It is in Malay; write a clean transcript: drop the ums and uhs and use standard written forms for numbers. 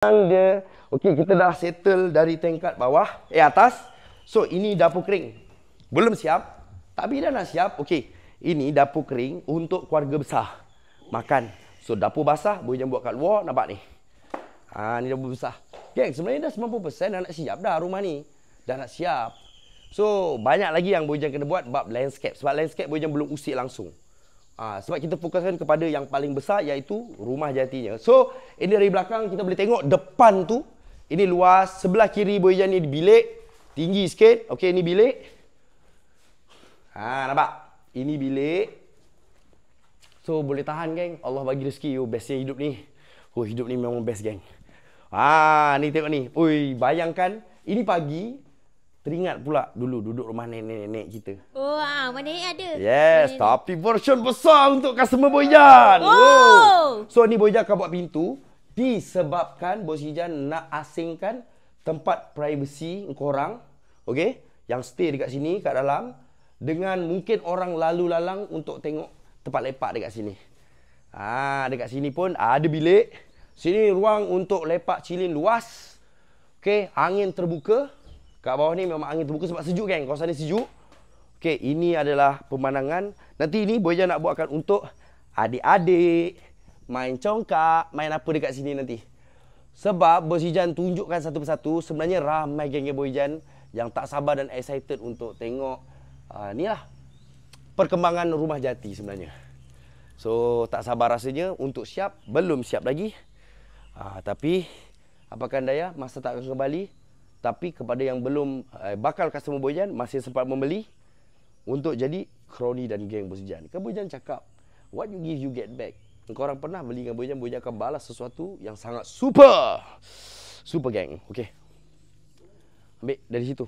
Dia. Okey, kita dah settle dari tingkat bawah, atas. So, ini dapur kering. Belum siap, tapi dah nak siap. Okey, ini dapur kering untuk keluarga besar. Makan. So, dapur basah, boleh jangan buat kat luar, nampak ni. Ni dapur besar. Geng, sebenarnya dah 90% dah nak siap dah rumah ni. Dah nak siap. So, banyak lagi yang Boyjan kena buat bab landscape. Sebab landscape Boyjan belum usik langsung. Sebab kita fokuskan kepada yang paling besar, iaitu rumah jatinya. So, ini dari belakang kita boleh tengok depan tu. Ini luas. Sebelah kiri Boyjan ni bilik. Tinggi sikit. Okey, ini bilik. Nampak? Ini bilik. So, boleh tahan, geng. Allah bagi rezeki. Bestnya hidup ni. Hidup ni memang best, geng. Ni tengok ni. Bayangkan. Ini pagi. Teringat pula dulu duduk rumah nenek-nenek kita. Mana ni ada? Yes, tapi version besar untuk customer Boyjan. So, ni Boyjan akan buat pintu. Disebabkan Bos Ijan nak asingkan tempat privacy korang. Okay? Yang stay dekat sini, kat dalam. Dengan mungkin orang lalu-lalang untuk tengok tempat lepak dekat sini. Dekat sini pun ada bilik. Sini ruang untuk lepak chilling luas. Okay, angin terbuka. Kat bawah ni memang angin terbuka sebab sejuk, geng. Kawasan ni sejuk. Okey, ini adalah pemandangan. Nanti ni Boyjan nak buatkan untuk adik-adik. Main congkak, main apa dekat sini nanti. Sebab Bos Ijan tunjukkan satu persatu. Sebenarnya ramai geng Boyjan yang tak sabar dan excited untuk tengok ni lah perkembangan rumah jati sebenarnya. So, tak sabar rasanya untuk siap. Belum siap lagi. Tapi, apakan daya, masa tak akan kembali. Tapi kepada yang belum bakal customer Boyjan, masih sempat membeli untuk jadi kroni dan geng Bos Ijan. Kan Boyjan cakap, what you give, you get back. Korang pernah beli dengan Boyjan, Boyjan akan balas sesuatu yang sangat super. Super, geng. Okey. Ambil dari situ.